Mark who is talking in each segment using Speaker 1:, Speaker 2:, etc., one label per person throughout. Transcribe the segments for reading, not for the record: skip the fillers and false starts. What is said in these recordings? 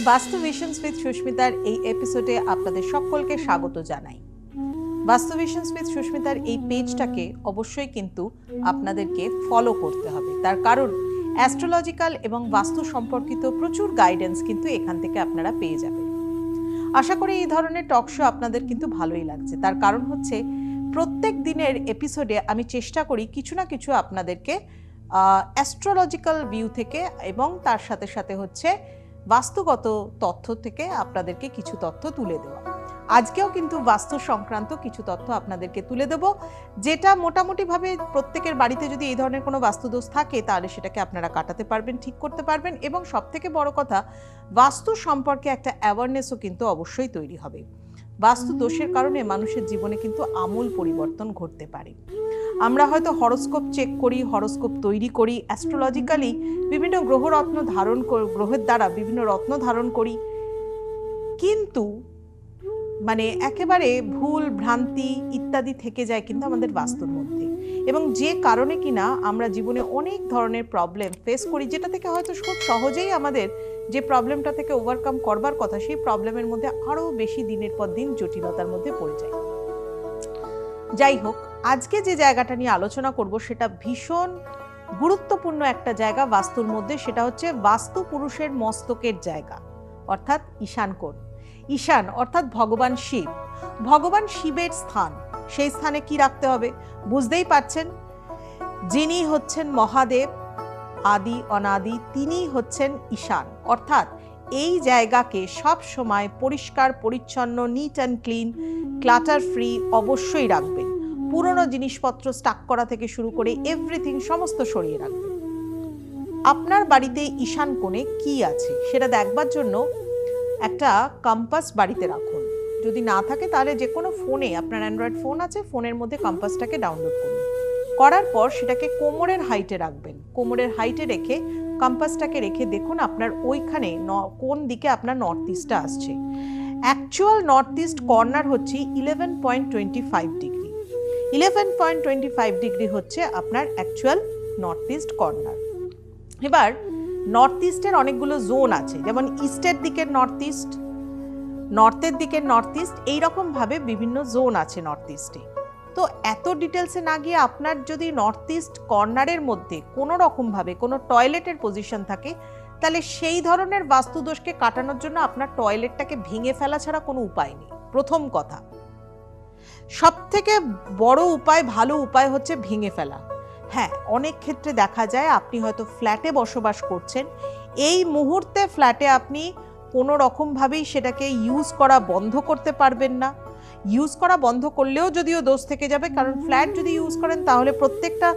Speaker 1: বাস্তু visions with সুস্মিতার এই এপিসোডে আপনাদের সকলকে স্বাগত জানাই। বাস্তু ভিশনস উইথ সুস্মিতার এই পেজটাকে অবশ্যই কিন্তু আপনাদেরকে ফলো করতে হবে, তার কারণ অ্যাস্ট্রোলজিক্যাল এবং বাস্তু সম্পর্কিত প্রচুর গাইডেন্স কিন্তু এখান থেকে আপনারা পেয়ে যাবেন। আশা করি এই ধরনের টক শো আপনাদের কিন্তু ভালোই লাগছে, তার কারণ হচ্ছে প্রত্যেক দিনের এপিসোডে আমি চেষ্টা করি কিছু না কিছু আপনাদেরকে অ্যাস্ট্রোলজিক্যাল ভিউ থেকে এবং তার সাথে সাথে হচ্ছে বাস্তুগত তথ্য থেকে আপনাদেরকে কিছু তথ্য তুলে দেওয়া। আজকেও কিন্তু বাস্তু সংক্রান্ত কিছু তথ্য আপনাদেরকে তুলে দেব, যেটা মোটামুটিভাবে প্রত্যেকের বাড়িতে যদি এই ধরনের কোনো বাস্তুদোষ থাকে তাহলে সেটাকে আপনারা কাটাতে পারবেন, ঠিক করতে পারবেন, এবং সবথেকে বড় কথা বাস্তু সম্পর্কে একটা অ্যাওয়ারনেসও কিন্তু অবশ্যই তৈরি হবে। বাস্তু দোষের কারণে মানুষের জীবনে কিন্তু আমূল পরিবর্তন ঘটতে পারে। আমরা হয়তো হরোস্কোপ চেক করি, হরোস্কোপ তৈরি করি, অ্যাস্ট্রোলজিক্যালি বিভিন্ন গ্রহরত্ন ধারণ গ্রহের দ্বারা বিভিন্ন রত্ন ধারণ করি, কিন্তু মানে একেবারে ভুল ভ্রান্তি ইত্যাদি থেকে যায় কিন্তু আমাদের বাস্তুর মধ্যে, এবং যে কারণে কিনা আমরা জীবনে অনেক ধরনের প্রবলেম ফেস করি, যেটা থেকে হয়তো খুব সহজেই আমাদের যে প্রবলেমটা থেকে ওভারকাম করবার কথা সেই প্রবলেমের মধ্যে আরও বেশি দিনের পর দিন জটিলতার মধ্যে পড়ে যায়। যাই হোক, আজকে যে জায়গাটা নিয়ে আলোচনা করব সেটা ভীষণ গুরুত্বপূর্ণ একটা জায়গা বাস্তুর মধ্যে, সেটা হচ্ছে বাস্তু পুরুষের মস্তকের জায়গা, অর্থাৎ ঈশান কোণ। ঈশান অর্থাৎ ভগবান শিব, ভগবান শিবের স্থান। সেই স্থানে কি রাখতে হবে বুঝতেই পারছেন, যিনি হচ্ছেন মহাদেব আদি অনাদি, তিনি হচ্ছেন ঈশান। অর্থাৎ এই জায়গাকে সব সময় পরিষ্কার পরিচ্ছন্ন, neat and clean, clutter free অবশ্যই রাখবেন। পুরনো জিনিসপত্র স্টাক করা থেকে শুরু করে এভরিথিং সমস্ত সরিয়ে রাখবেন। আপনার বাড়িতে ঈশান কোণে কি আছে সেটা দেখবার জন্য একটা কম্পাস বাড়িতে রাখুন। যদি না থাকে তাহলে যে কোনো ফোনে, আপনার অ্যান্ড্রয়েড ফোন আছে, ফোনের মধ্যে কম্পাসটাকে ডাউনলোড করুন। করার পর সেটাকে কোমরের হাইটে রাখবেন। কোমরের হাইটে রেখে কম্পাসটাকে রেখে দেখুন আপনার ওইখানে কোন দিকে আপনার নর্থ ইস্টটা আসছে। অ্যাকচুয়াল নর্থ ইস্ট কর্নার হচ্ছে 11.25 ডিগ্রি। 11.25 ডিগ্রি হচ্ছে আপনার অ্যাকচুয়াল নর্থ ইস্ট কর্নার। এবার নর্থ ইস্টের অনেকগুলো জোন আছে, যেমন ইস্টের দিকের নর্থ ইস্ট, নর্থের দিকের নর্থ ইস্ট, এইরকমভাবে বিভিন্ন জোন আছে নর্থ ইস্টে। তো এত ডিটেলসে না গিয়ে আপনার যদি নর্থ ইস্ট কর্নারের মধ্যে কোনো রকমভাবে কোনো টয়লেটের পজিশন থাকে, তাহলে সেই ধরনের বাস্তুদোষকে কাটানোর জন্য আপনার টয়লেটটাকে ভেঙে ফেলা ছাড়া কোনো উপায় নেই। প্রথম কথা, সব থেকে বড় উপায়, ভালো উপায় হচ্ছে ভেঙে ফেলা। হ্যাঁ, অনেক ক্ষেত্রে দেখা যায় আপনি হয়তো ফ্ল্যাটে বসবাস করছেন, এই মুহূর্তে ফ্ল্যাটে আপনি কোনো রকমভাবেই সেটাকে ইউজ করা বন্ধ করতে পারবেন না। ইউজ করা বন্ধ করলেও যদিও দোষ থেকে যাবে, কারণ ফ্ল্যাট যদি ইউজ করেন তাহলে প্রত্যেকটা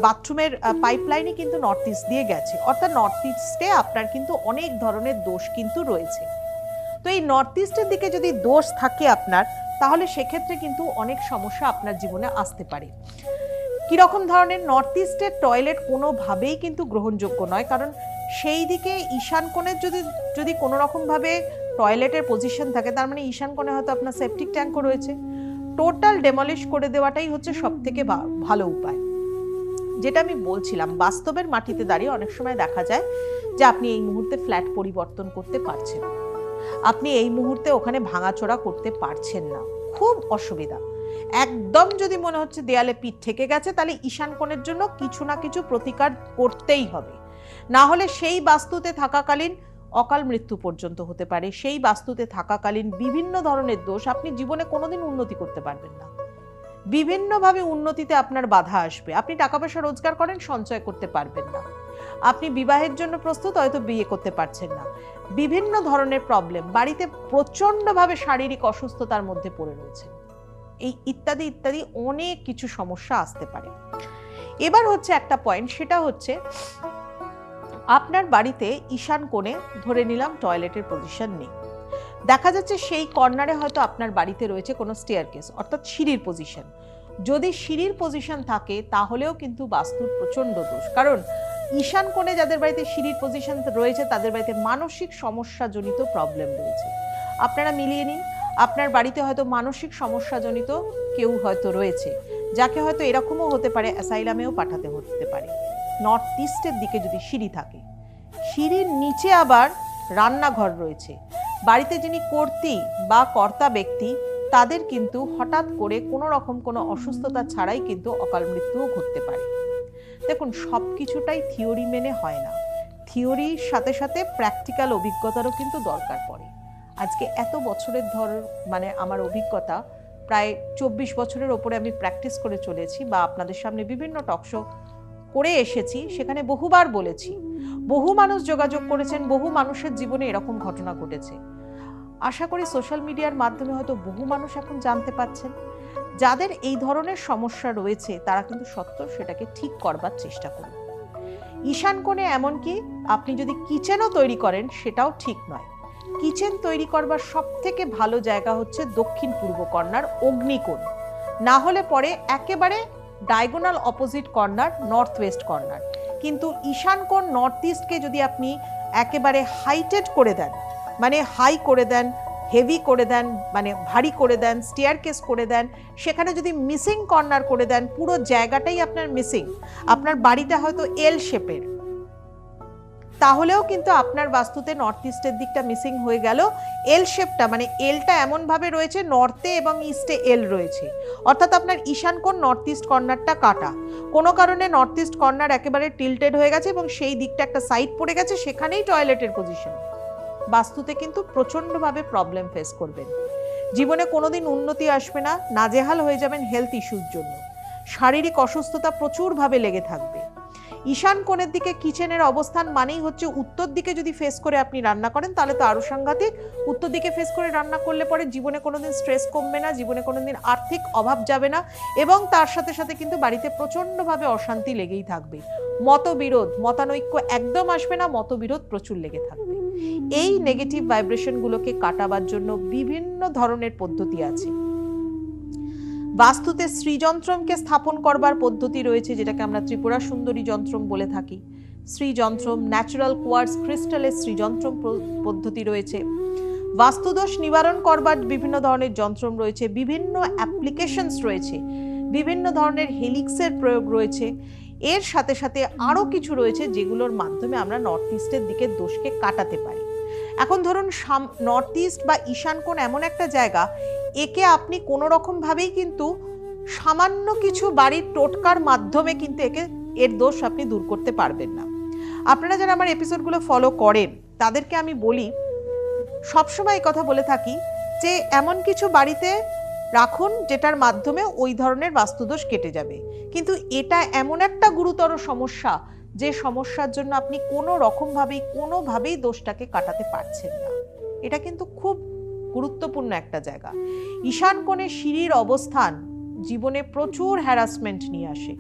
Speaker 1: বাথরুমের পাইপলাইনই কিন্তু নর্থ ইস্ট দিয়ে গেছে, অর্থাৎ নর্থ ইস্টে আপনার কিন্তু অনেক ধরনের দোষ কিন্তু রয়েছে। তো এই নর্থ ইস্টের দিকে যদি দোষ থাকে আপনার, তাহলে সেক্ষেত্রে কিন্তু অনেক সমস্যা আপনার জীবনে আসতে পারে। কিরকম ধরনের? নর্থ ইস্টের টয়লেট কোনোভাবেই কিন্তু গ্রহণযোগ্য নয়, কারণ সেই দিকে ঈশান কোণের যদি কোনো রকমভাবে টয়লেটের পজিশন থাকে, তার মানে ঈশান কোণে হয়তো আপনার সেপটিক ট্যাঙ্কও রয়েছে। টোটাল ডেমলিশ করে দেওয়াটাই হচ্ছে সব থেকে ভালো উপায়। যেটা আমি বলছিলাম, বাস্তবের মাটিতে দাঁড়িয়ে অনেক সময় দেখা যায় যে আপনি এই মুহূর্তে ফ্ল্যাট পরিবর্তন করতে পারছেন, আপনি এই মুহূর্তে ওখানে ভাঙাচোরা করতে পারছেন না, খুব অসুবিধা। একদম যদি মনে হচ্ছে দেয়ালে পিঠ ঠেকে গেছে, তাহলে ঈশান কোণের জন্য কিছু না কিছু প্রতিকার করতেই হবে, না হলে সেই বাস্তুতে থাকাকালীন অকাল মৃত্যু পর্যন্ত হতে পারে। সেই বাস্তুতে থাকাকালীন বিভিন্ন ধরনের দোষ, আপনি জীবনে কোনোদিন উন্নতি করতে পারবেন না। বিভিন্নভাবে উন্নতিতে আপনার বাধা আসবে। আপনি টাকা পয়সা রোজগার করেন, সঞ্চয় করতে পারবেন না। আপনি বিবাহের জন্য প্রস্তুত, হয়তো বিয়ে করতে পারছেন না। বিভিন্ন ধরনের প্রবলেম, বাড়িতে প্রচন্ডভাবে শারীরিক অসুস্থতার মধ্যে পড়ে রয়েছে, এই ইত্যাদি ইত্যাদি অনেক কিছু সমস্যা আসতে পারে। এবার হচ্ছে একটা পয়েন্ট, সেটা হচ্ছে আপনার বাড়িতে ঈশান কোণে ধরে নিলাম টয়লেটের পজিশন নেই, দেখা যাচ্ছে সেই কর্নারে হয়তো আপনার বাড়িতে রয়েছে কোনো স্টেয়ারকেস, অর্থাৎ সিঁড়ির পজিশন। যদি সিঁড়ির পজিশন থাকে তাহলেও কিন্তু বাস্তুর প্রচন্ড দোষ, কারণ ঈশান কোণে যাদের বাড়িতে সিঁড়ির পজিশন রয়েছে তাদের বাড়িতে মানসিক সমস্যাজনিত প্রবলেম রয়েছে। আপনারা মিলিয়ে নিন, আপনার বাড়িতে হয়তো মানসিক সমস্যাজনিত কেউ হয়তো রয়েছে, যাকে হয়তো এরকমও হতে পারে অ্যাসাইলামেও পাঠাতে হতে পারে। নর্থ ইস্টের দিকে যদি সিঁড়ি থাকে, সিঁড়ির নিচে আবার রান্নাঘর রয়েছে, বাড়িতে যিনি কর্ত্রী বা কর্তা ব্যক্তি তাদের কিন্তু হঠাৎ করে কোনো রকম কোনো অসুস্থতা ছাড়াই কিন্তু অকাল মৃত্যুও ঘটতে পারে। দেখুন, সব কিছুটাই থিওরি মেনে হয় না, থিওরির সাথে সাথে প্র্যাকটিক্যাল অভিজ্ঞতারও কিন্তু দরকার পড়ে। আজকে এত বছরের আমার অভিজ্ঞতা, প্রায় 24 বছরের ওপরে আমি প্র্যাকটিস করে চলেছি বা আপনাদের সামনে বিভিন্ন টকশো করে এসেছি, সেখানে বহুবার বলেছি, বহু মানুষ যোগাযোগ করেছেন, বহু মানুষের জীবনে এরকম ঘটনা ঘটেছে। আশা করি সোশ্যাল মিডিয়ার মাধ্যমে হয়তো বহু মানুষ এখন জানতে পাচ্ছেন। যাদের এই ধরনের সমস্যা রয়েছে তারা কিন্তু সত্ত্বেও সেটাকে ঠিক করবার চেষ্টা করুন। ঈশান কোণে এমনকি আপনি যদি কিচেনও তৈরি করেন সেটাও ঠিক নয়। কিচেন তৈরি করবার সব থেকে ভালো জায়গা হচ্ছে দক্ষিণ পূর্ব কর্নার, অগ্নিকোণ, না হলে পরে একেবারে diagonal opposite corner, north West corner. কিন্তু ঈশান কোণ নর্থ ইস্টকে যদি আপনি একেবারে হাইটেড করে দেন, মানে হাই করে দেন, হেভি করে দেন, মানে ভারী করে দেন, স্টেয়ারকেস করে দেন, সেখানে যদি মিসিং কর্নার করে দেন, পুরো জায়গাটাই আপনার মিসিং, আপনার বাড়িটা হয়তো এল শেপের, তাহলেও কিন্তু আপনার বাস্তুতে নর্থ ইস্টের দিকটা মিসিং হয়ে গেল। এল শেপটা মানে এলটা এমনভাবে রয়েছে, নর্থে এবং ইস্টে এল রয়েছে, অর্থাৎ আপনার ঈশান কোণ নর্থ ইস্ট কর্নারটা কাটা, কোনো কারণে নর্থ ইস্ট কর্নার একেবারে টিল্টেড হয়ে গেছে এবং সেই দিকটা একটা সাইড পড়ে গেছে, সেখানেই টয়লেটের পজিশন। বাস্তুতে কিন্তু প্রচণ্ডভাবে প্রবলেম ফেস করবেন, জীবনে কোনোদিন উন্নতি আসবে না, নাজেহাল হয়ে যাবেন হেলথ ইস্যুর জন্য, শারীরিক অসুস্থতা প্রচুরভাবে লেগে থাকবে। ঈশান কোণের দিকে কিচেনের অবস্থান মানেই হচ্ছে উত্তর দিকে যদি ফেস করে আপনি রান্না করেন তাহলে তো আরো সাংঘাতিক। উত্তর দিকে ফেস করে রান্না করলে পরে জীবনে কোনোদিন স্ট্রেস কমবে না, জীবনে কোনোদিন আর্থিক অভাব যাবে না, এবং তার সাথে সাথে কিন্তু বাড়িতে প্রচণ্ডভাবে অশান্তি লেগেই থাকবে। মতবিরোধ, মতানৈক্য একদম আসবে না, মতবিরোধ প্রচুর লেগে থাকবে। এই নেগেটিভ ভাইব্রেশনগুলোকে কাটাবার জন্য বিভিন্ন ধরনের পদ্ধতি আছে। বাস্তুতে শ্রীযন্ত্রমকে স্থাপন করবার পদ্ধতি রয়েছে, যেটাকে আমরা ত্রিপুরা সুন্দরী যন্ত্রম বলে থাকি। শ্রীযন্ত্রম, ন্যাচারাল কোয়ার্টজ ক্রিস্টালের শ্রীযন্ত্রম পদ্ধতি রয়েছে। বাস্তুদোষ নিবারণ করবার বিভিন্ন ধরনের যন্ত্রম রয়েছে, বিভিন্ন অ্যাপ্লিকেশনস রয়েছে, বিভিন্ন ধরনের হেলিক্সের প্রয়োগ রয়েছে। এর সাথে সাথে আরও কিছু রয়েছে যেগুলোর মাধ্যমে আমরা নর্থ ইস্টের দিকের দোষকে কাটাতে পারি। এখন ধরুন নর্থ ইস্ট বা ঈশান কোণ এমন একটা জায়গা, একে আপনি কোনো রকমভাবেই কিন্তু সামান্য কিছু বাড়ির টোটকার মাধ্যমে কিন্তু এর দোষ আপনি দূর করতে পারবেন না। আপনারা যারা আমার এপিসোডগুলো ফলো করেন তাদেরকে আমি বলি, সবসময় এই কথা বলে থাকি যে এমন কিছু বাড়িতে রাখুন যেটার মাধ্যমে ওই ধরনের বাস্তুদোষ কেটে যাবে। কিন্তু এটা এমন একটা গুরুতর সমস্যা যে সমস্যার জন্য আপনি কোনোভাবেই দোষটাকে কাটাতে পারছেন না। এটা কিন্তু খুব গুরুত্বপূর্ণ একটা জায়গা। ঈশান কোণে সিঁড়ির অবস্থান জীবনে প্রচুর হ্যারাসমেন্ট নিয়ে আসে।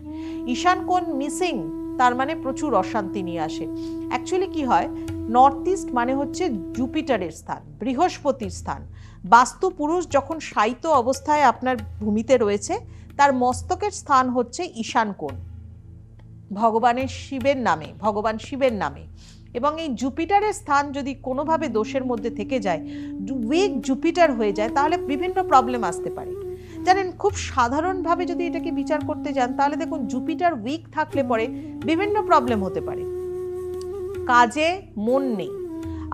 Speaker 1: ঈশান কোণ মিসিং তার মানে প্রচুর অশান্তি নিয়ে আসে। অ্যাকচুয়ালি কি হয়, নর্থ ইস্ট মানে হচ্ছে জুপিটারের স্থান, বৃহস্পতির স্থান। বাস্তু পুরুষ যখন শায়িত অবস্থায় আপনার ভূমিতে রয়েছে, তার মস্তকের স্থান হচ্ছে ঈশান কোণ, ভগবান শিবের নামে। এবং এই জুপিটারের স্থান যদি কোনোভাবে দোষের মধ্যে থেকে যায়, উইক জুপিটার হয়ে যায়, তাহলে বিভিন্ন প্রবলেম আসতে পারে। জানেন, খুব সাধারণভাবে যদি এটাকে বিচার করতে যান তাহলে দেখুন, জুপিটার উইক থাকলে পরে বিভিন্ন প্রবলেম হতে পারে। কাজে মন নেই,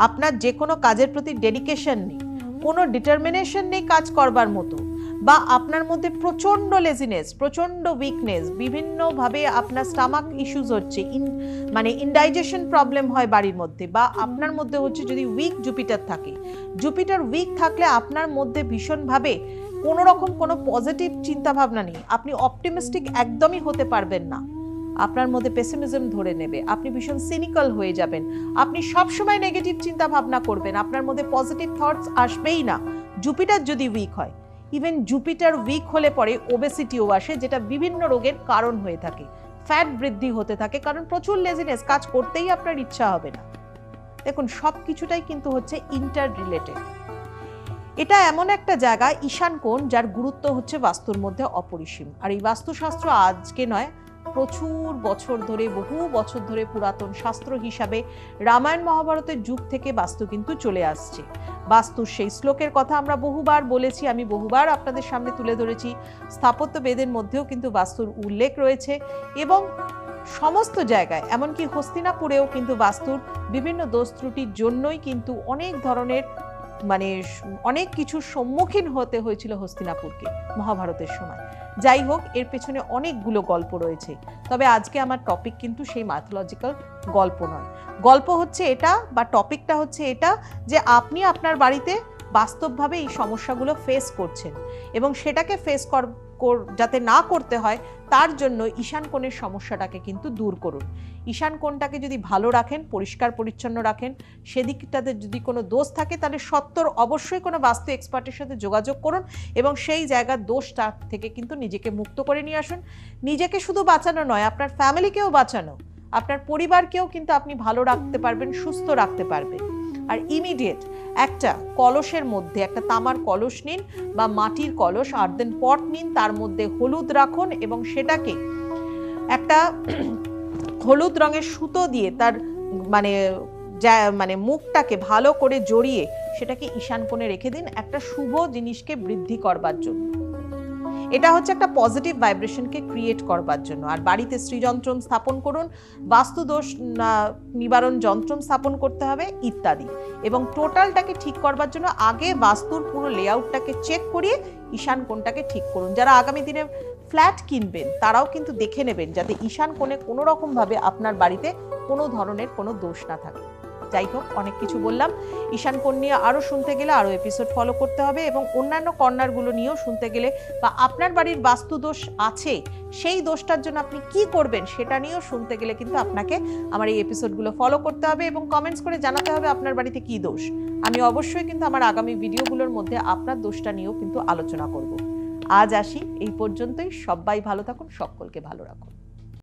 Speaker 1: আপনার যে কোনো কাজের প্রতি ডেডিকেশন নেই, কোনো ডিটারমিনেশন নেই কাজ করবার মতো, বা আপনার মধ্যে প্রচন্ড লেজিনেস, প্রচন্ড উইকনেস, বিভিন্নভাবে আপনার স্টামাক ইস্যুস হচ্ছে, ইনডাইজেশন প্রবলেম হয় বাড়ির মধ্যে, বা আপনার মধ্যে হচ্ছে যদি উইক জুপিটার থাকে। জুপিটার উইক থাকলে আপনার মধ্যে ভীষণভাবে কোনো রকম কোনো পজিটিভ চিন্তা ভাবনা নেই, আপনি অপটিমিস্টিক একদমই হতে পারবেন না, আপনার মধ্যে পেসিমিজম ধরে নেবে, আপনি ভীষণ সিনিক্যাল হয়ে যাবেন, আপনি সবসময় নেগেটিভ চিন্তা ভাবনা করবেন, আপনার মধ্যে পজিটিভ থটস আসবেই না জুপিটার যদি উইক হয়। ইভেন জুপিটার উইক হলে পরে ওবেসিটিও আসে, যেটা বিভিন্ন রোগের কারণ হয়ে থাকে, ফ্যাট বৃদ্ধি হতে থাকে, কারণ প্রচুর লেজিনেস, কাজ করতেই আপনার ইচ্ছা হবে না। দেখুন, সব কিছুটাই কিন্তু হচ্ছে ইন্টার রিলেটেড। এটা এমন একটা জায়গা ঈশান কোণ যার গুরুত্ব হচ্ছে বাস্তুর মধ্যে অপরিসীম। আর এই বাস্তুশাস্ত্র আজকে নয়, প্রচুর বছর ধরে, বহু বছর ধরে পুরাতন শাস্ত্র হিসাবে রামায়ণ মহাভারতের যুগ থেকে বাস্তু কিন্তু চলে আসছে। বাস্তুর সেই শ্লোকের কথা আমরা বহুবার বলেছি, আমি বহুবার আপনাদের সামনে তুলে ধরেছি। স্থাপত্য বেদের মধ্যেও কিন্তু বাস্তুর উল্লেখ রয়েছে, এবং সমস্ত জায়গায়, এমনকি হস্তিনাপুরেও কিন্তু বাস্তুর বিভিন্ন দোষ ত্রুটির জন্যই কিন্তু অনেক ধরনের মানে অনেক কিছুর সম্মুখীন হতে হয়েছিল হস্তিনাপুরকে মহাভারতের সময়। যাই হোক, এর পেছনে অনেকগুলো গল্প রয়েছে, তবে আজকে আমার টপিক কিন্তু সেই মাইথোলজিক্যাল গল্প নয়। গল্প হচ্ছে এটা, বা টপিকটা হচ্ছে এটা, যে আপনি আপনার বাড়িতে বাস্তবভাবে এই সমস্যাগুলো ফেস করছেন এবং সেটাকে ফেস যাতে না করতে হয় তার জন্য ঈশান কোণের সমস্যাটাকে কিন্তু দূর করুন। ঈশান কোণটাকে যদি ভালো রাখেন, পরিষ্কার পরিচ্ছন্ন রাখেন, সেদিকটাতে যদি কোনো দোষ থাকে তাহলে অবশ্যই কোনো বাস্তু এক্সপার্টের সাথে যোগাযোগ করুন এবং সেই জায়গার দোষটা থেকে কিন্তু নিজেকে মুক্ত করে নিয়ে আসুন। নিজেকে শুধু বাঁচানো নয়, আপনার ফ্যামিলিকেও বাঁচানো, আপনার পরিবারকেও কিন্তু আপনি ভালো রাখতে পারবেন, সুস্থ রাখতে পারবেন। আর ইমিডিয়েট একটা কলসের মধ্যে একটা তামার কলস নিন বা মাটির কলস, আর্দেন পট নিন, তার মধ্যে হলুদ রাখুন এবং সেটাকে একটা হলুদ রঙের সুতো দিয়ে তার মানে মুখটাকে ভালো করে জড়িয়ে সেটাকে ঈশান কোণে রেখে দিন একটা শুভ জিনিসকে বৃদ্ধি করবার জন্য। এটা হচ্ছে একটা পজিটিভ ভাইব্রেশনকে ক্রিয়েট করবার জন্য। আর বাড়িতে শ্রীযন্ত্রম স্থাপন করুন, বাস্তুদোষ নিবারণ যন্ত্রম স্থাপন করতে হবে ইত্যাদি। এবং টোটালটাকে ঠিক করবার জন্য আগে বাস্তুর পুরো লেআউটটাকে চেক করিয়ে ঈশান কোণটাকে ঠিক করুন। যারা আগামী দিনে ফ্ল্যাট কিনবেন তারাও কিন্তু দেখে নেবেন যাতে ঈশান কোণে কোনো রকমভাবে আপনার বাড়িতে কোনো ধরনের কোনো দোষ না থাকে। যাই হোক, অনেক কিছু বললাম। ঈশান কোণ নিয়ে আরও শুনতে গেলে আরও এপিসোড ফলো করতে হবে এবং অন্যান্য কর্নারগুলো নিয়েও শুনতে গেলে বা আপনার বাড়ির বাস্তু দোষ আছে সেই দোষটার জন্য আপনি কি করবেন সেটা নিয়েও শুনতে গেলে কিন্তু আপনাকে আমার এই এপিসোডগুলো ফলো করতে হবে এবং কমেন্টস করে জানাতে হবে আপনার বাড়িতে কি দোষ। আমি অবশ্যই কিন্তু আমার আগামী ভিডিওগুলোর মধ্যে আপনার দোষটা নিয়েও কিন্তু আলোচনা করব। আজ আসি এই পর্যন্তই। সবাই ভালো থাকুন, সকলকে ভালো রাখুন।